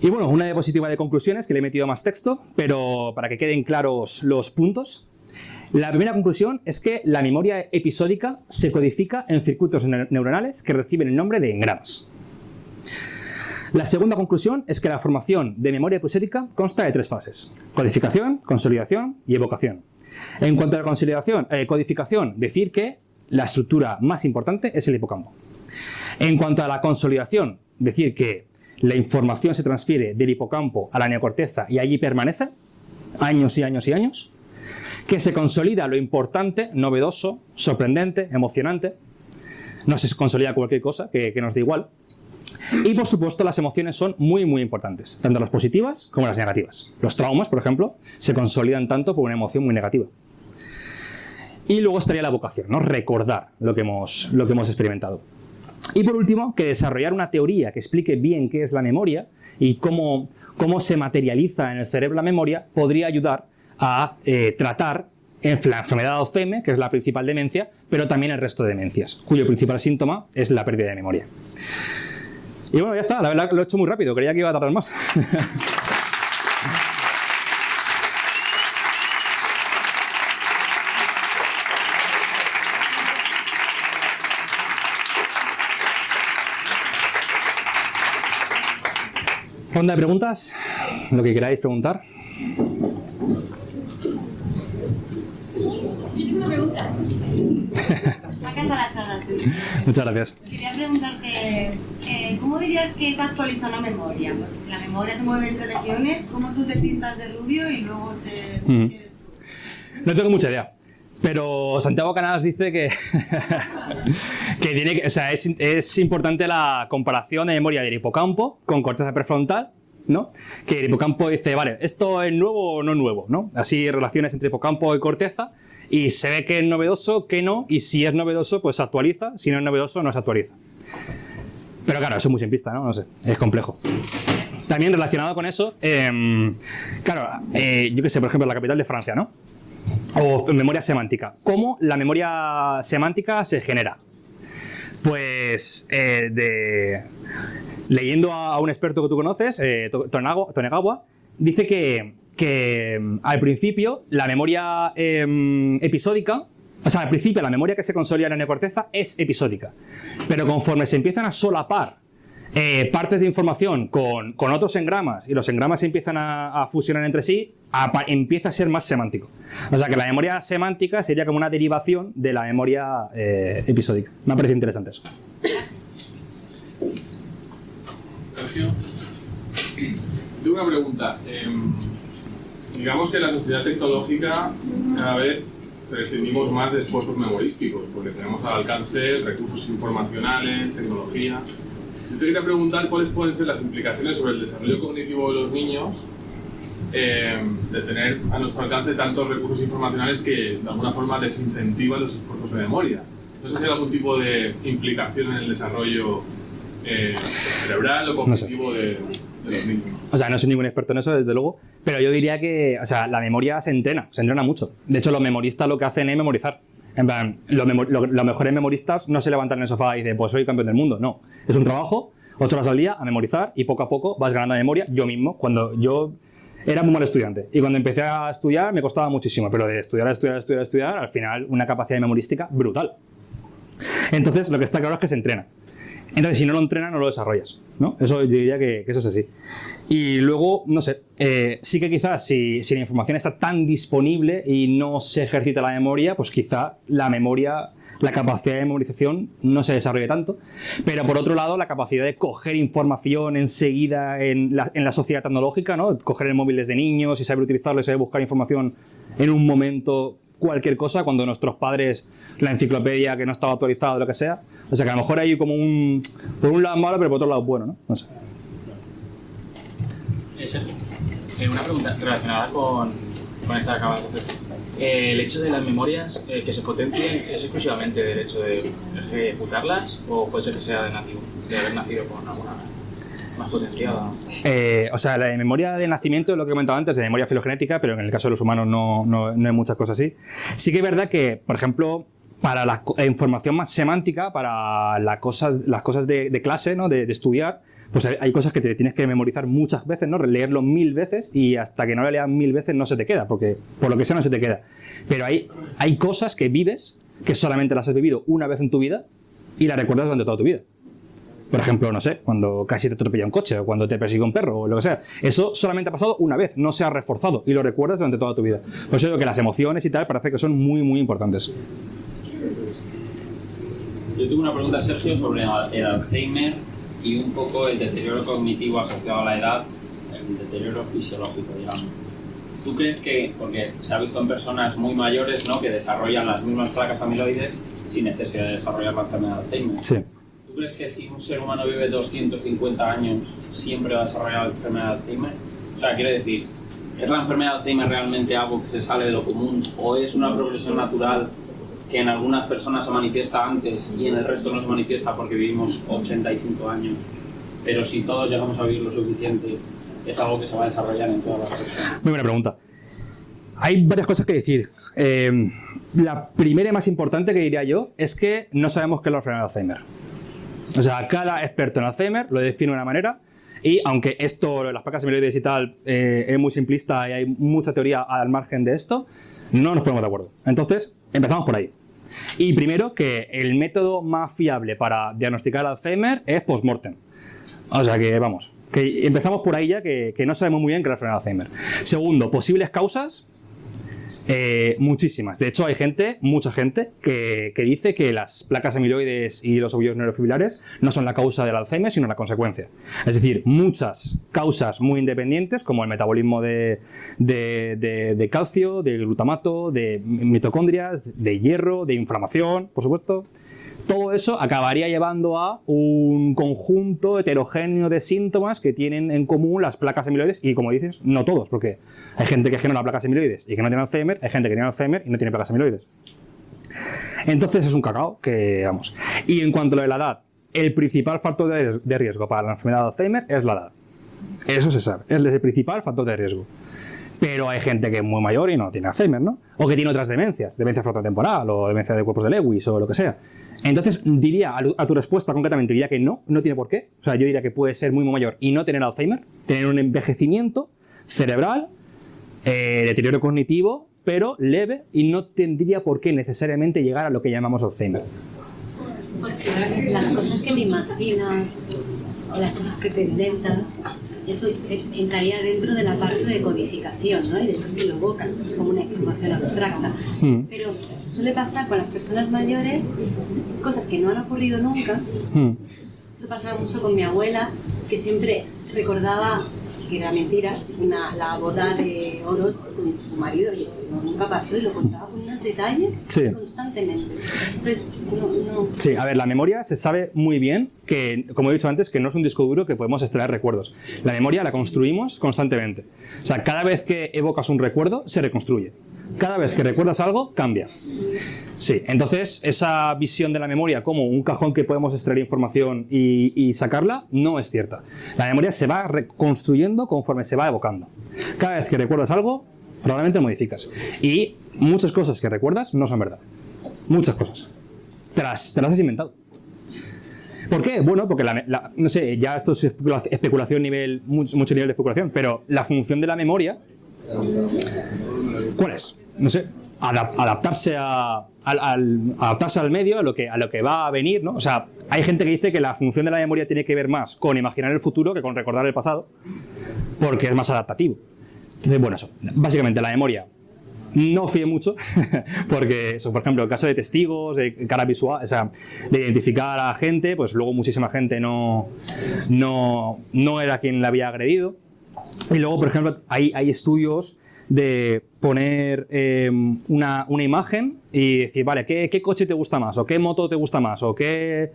Speaker 1: Y bueno, una diapositiva de conclusiones que le he metido más texto, pero para que queden claros los puntos. La primera conclusión es que la memoria episódica se codifica en circuitos neuronales que reciben el nombre de engramas. La segunda conclusión es que la formación de memoria episódica consta de 3 fases: codificación, consolidación y evocación. En cuanto a la codificación, decir que la estructura más importante es el hipocampo. En cuanto a la consolidación, decir que la información se transfiere del hipocampo a la neocorteza y allí permanece años y años y años. Que se consolida lo importante, novedoso, sorprendente, emocionante. No se consolida cualquier cosa que nos dé igual. Y por supuesto las emociones son muy muy importantes, tanto las positivas como las negativas. Los traumas, por ejemplo, se consolidan tanto por una emoción muy negativa. Y luego estaría la evocación, ¿no? Recordar lo que hemos experimentado. Y por último, que desarrollar una teoría que explique bien qué es la memoria y cómo se materializa en el cerebro la memoria podría ayudar a tratar la enfermedad de Alzheimer, que es la principal demencia, pero también el resto de demencias, cuyo principal síntoma es la pérdida de memoria. Y bueno, ya está, la verdad lo he hecho muy rápido, creía que iba a tardar más. Ronda de preguntas, lo que queráis preguntar.
Speaker 2: Una pregunta. Me encanta la charla, sí.
Speaker 1: Muchas gracias.
Speaker 2: Quería preguntarte, ¿cómo dirías que se actualiza una memoria? Porque si la memoria se mueve entre regiones, ¿cómo tú te pintas de rubio y luego se...
Speaker 1: No tengo mucha idea. Pero Santiago Canals dice que, es importante la comparación de memoria del hipocampo con corteza prefrontal, ¿no? Que el hipocampo dice, vale, ¿esto es nuevo o no nuevo? ¿No? Así relaciones entre hipocampo y corteza, y se ve que es novedoso, que no, y si es novedoso, pues se actualiza, si no es novedoso, no se actualiza. Pero claro, eso es muy simplista, ¿no? No sé, es complejo. También relacionado con eso, claro, yo qué sé, por ejemplo, la capital de Francia, ¿no? O memoria semántica. ¿Cómo la memoria semántica se genera? Pues leyendo a un experto que tú conoces, Tonegawa, dice que al principio la memoria episódica, o sea, al principio la memoria que se consolida en la neocorteza es episódica, pero conforme se empiezan a solapar partes de información con otros engramas y los engramas se empiezan a fusionar entre sí, empieza a ser más semántico. O sea que la memoria semántica sería como una derivación de la memoria episódica. Me ha parecido interesante eso.
Speaker 3: Sergio, tengo una pregunta. Digamos que en la sociedad tecnológica cada vez prescindimos más de esfuerzos memorísticos, porque tenemos al alcance recursos informacionales, tecnología. Yo te quería preguntar cuáles pueden ser las implicaciones sobre el desarrollo cognitivo de los niños de tener a nuestro alcance tantos recursos informacionales que de alguna forma desincentivan los esfuerzos de memoria. No sé si hay algún tipo de implicación en el desarrollo cerebral o cognitivo de los niños.
Speaker 1: O sea, no soy ningún experto en eso, desde luego, pero yo diría que, o sea, la memoria se entrena mucho. De hecho, los memoristas lo que hacen es memorizar. En plan, los mejores memoristas no se levantan en el sofá y dicen, pues soy campeón del mundo. No, es un trabajo, 8 horas al día, a memorizar, y poco a poco vas ganando memoria. Yo mismo, cuando yo era muy mal estudiante, y cuando empecé a estudiar me costaba muchísimo, pero de estudiar, al final una capacidad memorística brutal. Entonces, lo que está claro es que se entrena. Entonces, si no lo entrenas, no lo desarrollas, ¿no? Eso yo diría que eso es así. Y luego, no sé, sí que quizás si la información está tan disponible y no se ejercita la memoria, pues quizá la memoria, la capacidad de memorización no se desarrolle tanto. Pero por otro lado, la capacidad de coger información enseguida en la sociedad tecnológica, ¿no? Coger el móvil desde niños y saber utilizarlo y saber buscar información en un momento, cualquier cosa, cuando nuestros padres, la enciclopedia que no estaba actualizada o lo que sea. O sea que a lo mejor hay como por un lado malo, pero por otro lado bueno, ¿no? No sé.
Speaker 4: Una pregunta relacionada con esta que acabas de hacer. ¿El hecho de las memorias que se potencien es exclusivamente del hecho de ejecutarlas o puede ser que sea de nativo, de haber nacido con alguna más potenciada?
Speaker 1: O sea, la memoria de nacimiento es lo que he comentado antes, de memoria filogenética, pero en el caso de los humanos no hay muchas cosas así. Sí que es verdad que, por ejemplo, para la información más semántica, para las cosas de clase, ¿no? de estudiar, pues hay cosas que te tienes que memorizar muchas veces, ¿no? Leerlo 1000 veces y hasta que no lo leas 1000 veces no se te queda, porque por lo que sea no se te queda. Pero hay cosas que vives que solamente las has vivido una vez en tu vida y las recuerdas durante toda tu vida. Por ejemplo, no sé, cuando casi te atropella un coche o cuando te persigue un perro o lo que sea. Eso solamente ha pasado una vez, no se ha reforzado y lo recuerdas durante toda tu vida. Por eso digo que las emociones y tal parece que son muy, muy importantes.
Speaker 5: Yo tengo una pregunta, Sergio, sobre el Alzheimer y un poco el deterioro cognitivo asociado a la edad, el deterioro fisiológico, digamos. ¿Tú crees que, porque se ha visto en personas muy mayores, ¿no?, que desarrollan las mismas placas amiloides sin necesidad de desarrollar la enfermedad de Alzheimer?
Speaker 1: Sí.
Speaker 5: ¿Tú crees que si un ser humano vive 250 años siempre va a desarrollar la enfermedad de Alzheimer? O sea, quiero decir, ¿es la enfermedad de Alzheimer realmente algo que se sale de lo común o es una progresión natural que en algunas personas se manifiesta antes y en el resto no se manifiesta porque vivimos 85 años? Pero si todos llegamos a vivir lo suficiente, ¿es algo que se va a desarrollar en todas las personas?
Speaker 1: Muy buena pregunta. Hay varias cosas que decir. La primera y más importante que diría yo es que no sabemos qué es la enfermedad de Alzheimer. O sea, cada experto en Alzheimer lo define de una manera y aunque esto, las placas amiloides y tal, es muy simplista y hay mucha teoría al margen de esto, no nos ponemos de acuerdo. Entonces, empezamos por ahí. Y primero, que el método más fiable para diagnosticar Alzheimer es post-mortem. O sea que, vamos, que empezamos por ahí ya, que no sabemos muy bien qué es la enfermedad de Alzheimer. Segundo, posibles causas, muchísimas. De hecho, hay mucha gente, que dice que las placas amiloides y los óvulos neurofibrilares no son la causa del Alzheimer, sino la consecuencia. Es decir, muchas causas muy independientes, como el metabolismo de calcio, de glutamato, de mitocondrias, de hierro, de inflamación, por supuesto. todo eso acabaría llevando a un conjunto heterogéneo de síntomas que tienen en común las placas amiloides, y como dices, no todos, porque hay gente que genera placas amiloides y que no tiene Alzheimer, hay gente que tiene Alzheimer y no tiene placas amiloides. Entonces es un cacao que, vamos. Y en cuanto a lo de la edad, el principal factor de riesgo para la enfermedad de Alzheimer es la edad. Eso se sabe, es el principal factor de riesgo. Pero hay gente que es muy mayor y no tiene Alzheimer, ¿no? O que tiene otras demencias, demencia frontotemporal o demencia de cuerpos de Lewis o lo que sea. Entonces, diría a tu respuesta concretamente, diría que no tiene por qué. O sea, yo diría que puede ser muy mayor y no tener Alzheimer, tener un envejecimiento cerebral, deterioro cognitivo, pero leve, y no tendría por qué necesariamente llegar a lo que llamamos Alzheimer.
Speaker 2: Porque las cosas que te imaginas o las cosas que te inventas, eso entraría dentro de la parte de codificación, ¿no? Y después que lo evocan, es como una información abstracta. Pero suele pasar con las personas mayores cosas que no han ocurrido nunca. Eso pasaba mucho con mi abuela, que siempre recordaba, que era mentira, la boda de oros con su marido, y pues no, nunca pasó, y lo contaba con unos detalles constantemente. Entonces, no.
Speaker 1: Sí, a ver, la memoria se sabe muy bien que, como he dicho antes, que no es un disco duro que podemos extraer recuerdos. La memoria la construimos constantemente. O sea, cada vez que evocas un recuerdo, se reconstruye. Cada vez que recuerdas algo, cambia. Sí, entonces esa visión de la memoria como un cajón que podemos extraer información y sacarla, no es cierta. La memoria se va reconstruyendo conforme se va evocando. Cada vez que recuerdas algo, probablemente modificas. Y muchas cosas que recuerdas no son verdad. Muchas cosas. Te las has inventado. ¿Por qué? Bueno, porque no sé, ya esto es especulación mucho nivel de especulación, pero la función de la memoria, ¿cuál es? No sé, adaptarse al medio, a lo que va a venir, ¿no? O sea, hay gente que dice que la función de la memoria tiene que ver más con imaginar el futuro que con recordar el pasado, porque es más adaptativo. Entonces, bueno, eso. Básicamente la memoria no fíe mucho, porque eso, por ejemplo, el caso de testigos, de cara visual, o sea, de identificar a gente, pues luego muchísima gente no era quien la había agredido. Y luego, por ejemplo, hay estudios de poner una imagen y decir, vale, ¿qué coche te gusta más? ¿O qué moto te gusta más? ¿O qué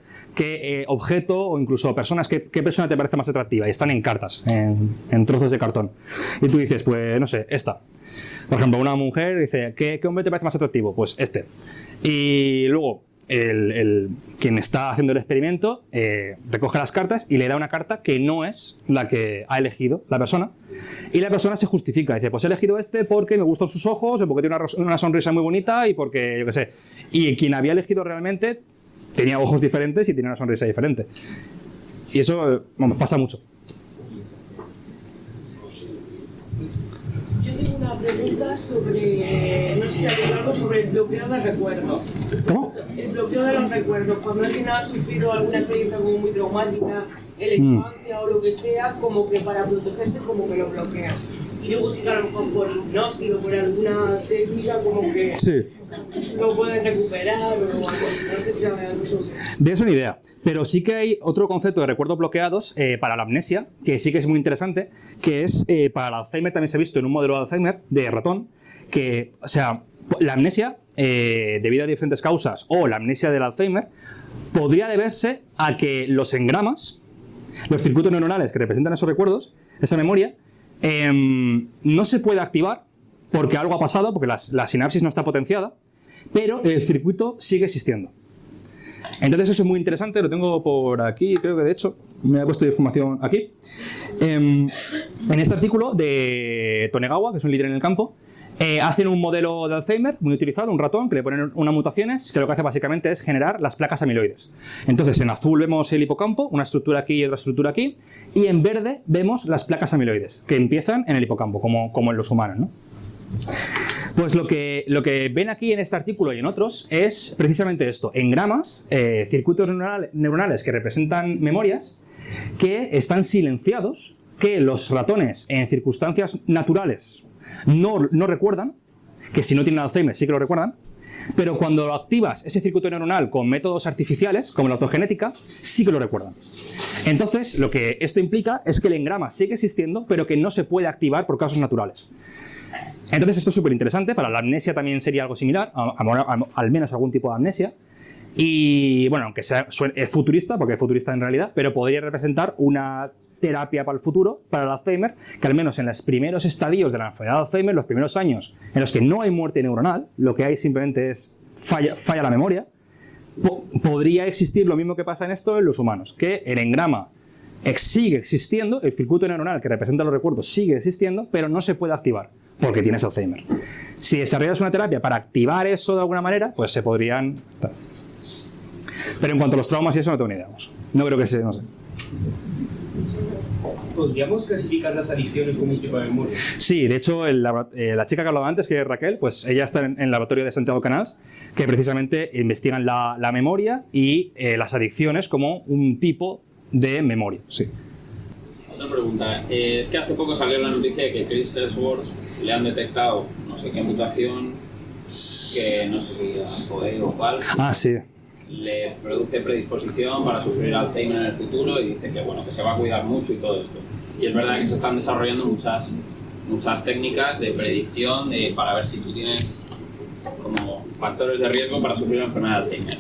Speaker 1: objeto o incluso personas, qué persona te parece más atractiva? Y están en cartas, en trozos de cartón. Y tú dices, pues no sé, esta. Por ejemplo, una mujer dice, ¿qué hombre te parece más atractivo? Pues este. Y luego quien está haciendo el experimento recoge las cartas y le da una carta que no es la que ha elegido la persona, y la persona se justifica, dice, pues he elegido este porque me gustan sus ojos, o porque tiene una sonrisa muy bonita, y porque, yo qué sé, y quien había elegido realmente tenía ojos diferentes y tenía una sonrisa diferente. Y eso, bueno, pasa mucho.
Speaker 6: Yo tengo una pregunta sobre, no sé si hay algo sobre el bloqueo de recuerdos.
Speaker 1: ¿Cómo?
Speaker 6: El bloqueo de los recuerdos, cuando alguien ha sufrido alguna experiencia como muy traumática en la infancia o lo que sea, como que para protegerse como que lo bloquea. Y luego sí que a lo mejor por hipnosis o por alguna técnica como que lo pueden recuperar o algo así. No sé si habrá algo sobre eso.
Speaker 1: De eso ni idea. Pero sí que hay otro concepto de recuerdos bloqueados para la amnesia, que sí que es muy interesante, que es para el Alzheimer. También se ha visto en un modelo de Alzheimer de ratón, que, o sea, la amnesia, debido a diferentes causas, o la amnesia del Alzheimer, podría deberse a que los engramas, los circuitos neuronales que representan esos recuerdos, esa memoria, no se puede activar porque algo ha pasado, porque la sinapsis no está potenciada, pero el circuito sigue existiendo. Entonces eso es muy interesante, lo tengo por aquí, creo que de hecho me ha puesto información aquí. En este artículo de Tonegawa, que es un líder en el campo, hacen un modelo de Alzheimer muy utilizado, un ratón, que le ponen unas mutaciones, que lo que hace básicamente es generar las placas amiloides. Entonces en azul vemos el hipocampo, una estructura aquí y otra estructura aquí, y en verde vemos las placas amiloides, que empiezan en el hipocampo, como en los humanos, ¿no? Pues lo que ven aquí en este artículo y en otros es precisamente esto, engramas, circuitos neuronales que representan memorias que están silenciados, que los ratones en circunstancias naturales no recuerdan, que si no tienen Alzheimer sí que lo recuerdan, pero cuando activas ese circuito neuronal con métodos artificiales, como la autogenética, sí que lo recuerdan. Entonces, lo que esto implica es que el engrama sigue existiendo, pero que no se puede activar por causas naturales. Entonces, esto es súper interesante. Para la amnesia también sería algo similar, al menos algún tipo de amnesia. Y bueno, aunque sea, es futurista, porque es futurista en realidad, pero podría representar una terapia para el futuro, para el Alzheimer, que al menos en los primeros estadios de la enfermedad de Alzheimer, los primeros años en los que no hay muerte neuronal, lo que hay simplemente es falla la memoria, podría existir lo mismo que pasa en esto en los humanos, que el engrama sigue existiendo, el circuito neuronal que representa los recuerdos sigue existiendo, pero no se puede activar porque tienes Alzheimer. Si desarrollas una terapia para activar eso de alguna manera, pues se podrían... Pero en cuanto a los traumas y eso no tengo ni idea. No creo que sea, no sé.
Speaker 7: ¿Podríamos clasificar las adicciones como un tipo de memoria?
Speaker 1: Sí, de hecho, la chica que hablaba antes, que es Raquel, pues ella está en el laboratorio de Santiago Canals, que precisamente investigan la memoria y las adicciones como un tipo de memoria. Sí.
Speaker 5: Otra pregunta. Es que hace poco salió la noticia de que Chris Hemsworth le han detectado no sé qué mutación, que no sé si es APOE o cuál.
Speaker 1: Ah, sí.
Speaker 5: Le produce predisposición para sufrir Alzheimer en el futuro y dice que bueno, que se va a cuidar mucho y todo esto. Y es verdad que se están desarrollando muchas técnicas de predicción para ver si tú tienes como factores de riesgo para sufrir la enfermedad de Alzheimer.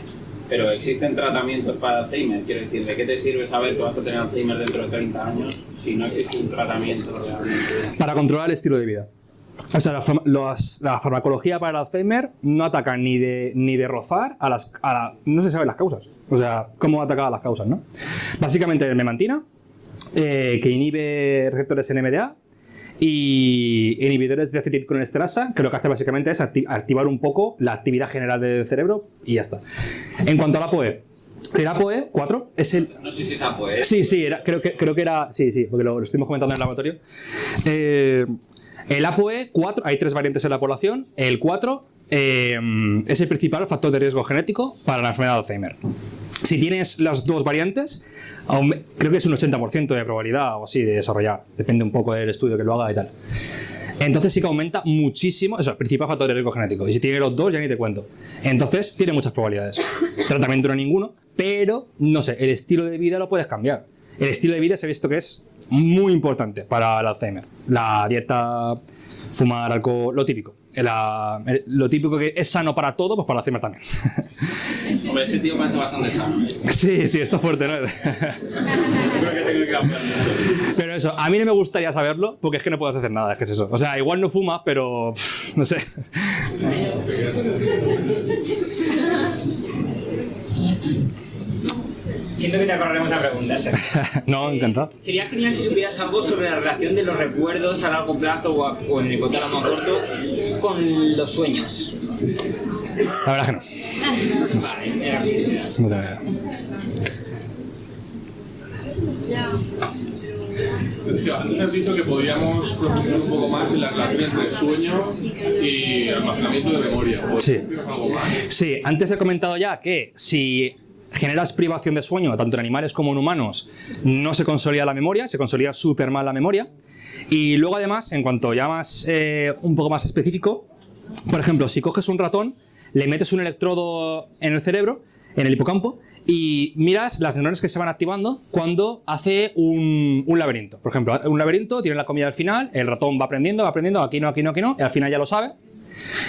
Speaker 5: Pero existen tratamientos para Alzheimer, quiero decir, ¿de qué te sirve saber que vas a tener Alzheimer dentro de 30 años si no existe un tratamiento realmente?
Speaker 1: Para controlar el estilo de vida. O sea, la farmacología para el Alzheimer no ataca ni de rozar no se saben las causas. O sea, cómo ataca a las causas, ¿no? Básicamente es memantina, que inhibe receptores NMDA, y inhibidores de acetilcolinesterasa, que lo que hace básicamente es activar un poco la actividad general del cerebro y ya está. En cuanto al APOE, el APOE 4 es el...
Speaker 5: No sé si es APOE.
Speaker 1: Sí, creo que era... Sí, porque lo estuvimos comentando en el laboratorio. El APOE 4, hay 3 variantes en la población. El 4 es el principal factor de riesgo genético para la enfermedad de Alzheimer. Si tienes las 2 variantes, creo que es un 80% de probabilidad o así de desarrollar. Depende un poco del estudio que lo haga y tal. Entonces sí que aumenta muchísimo, eso, el principal factor de riesgo genético. Y si tiene los 2, ya ni te cuento. Entonces tiene muchas probabilidades. Tratamiento no ninguno, pero no sé, el estilo de vida lo puedes cambiar. El estilo de vida se ha visto que es muy importante para el Alzheimer. La dieta, fumar alcohol, lo típico. Lo típico que es sano para todo, pues para el Alzheimer también.
Speaker 5: Hombre, ese tío parece bastante sano, ¿eh?
Speaker 1: Sí, está fuerte, ¿no?
Speaker 5: Yo creo que tengo que cambiar mucho.
Speaker 1: Pero eso, a mí no me gustaría saberlo porque es que no puedes hacer nada, es que es eso. O sea, igual no fumas, pero no sé.
Speaker 7: Siento que te acordaremos la pregunta, Sergio.
Speaker 1: No, encantado.
Speaker 7: Sería genial si supieras algo sobre la relación de los recuerdos a largo plazo o en el hipotálamo corto con los sueños.
Speaker 1: La verdad que no.
Speaker 7: Vale, era así.
Speaker 1: No tengo idea.
Speaker 3: Antes has dicho que podríamos profundizar un poco más en la relación entre sueño y almacenamiento de memoria. ¿Puedes decirnos algo más?
Speaker 1: Sí, antes he comentado ya que si generas privación de sueño, tanto en animales como en humanos, no se consolida la memoria, se consolida súper mal la memoria. Y luego además, en cuanto ya más un poco más específico, por ejemplo, si coges un ratón, le metes un electrodo en el cerebro, en el hipocampo, y miras las neuronas que se van activando cuando hace un laberinto. Por ejemplo, un laberinto, tiene la comida al final, el ratón va aprendiendo, aquí no, y al final ya lo sabe.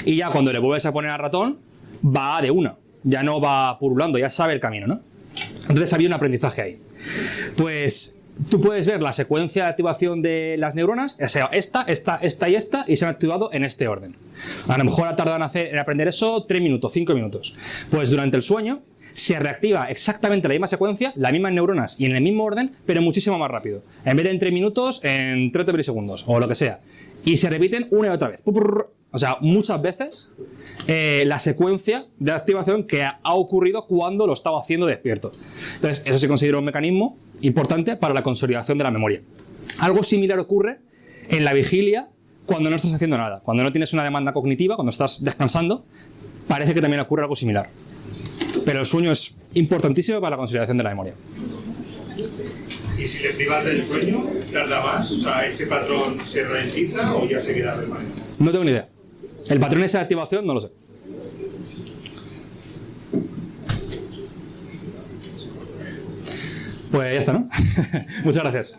Speaker 1: Y ya cuando le vuelves a poner al ratón, va de una. Ya no va purulando, ya sabe el camino, ¿no? Entonces había un aprendizaje ahí. Pues tú puedes ver la secuencia de activación de las neuronas, o sea, esta, y se han activado en este orden. A lo mejor tardan en aprender eso 3 minutos, 5 minutos. Pues durante el sueño se reactiva exactamente la misma secuencia, las mismas neuronas y en el mismo orden, pero muchísimo más rápido. En vez de en 3 minutos, en 30 milisegundos, o lo que sea. Y se repiten una y otra vez. O sea, muchas veces la secuencia de activación que ha ocurrido cuando lo estaba haciendo despierto. Entonces, eso se considera un mecanismo importante para la consolidación de la memoria. Algo similar ocurre en la vigilia cuando no estás haciendo nada. Cuando no tienes una demanda cognitiva, cuando estás descansando, parece que también ocurre algo similar. Pero el sueño es importantísimo para la consolidación de la memoria.
Speaker 8: ¿Y si le privas del sueño, tarda más? O sea, ¿ese patrón se ralentiza o ya se queda permanente?
Speaker 1: No tengo ni idea. El patrón de esa activación no lo sé. Pues ya está, ¿no? Muchas gracias.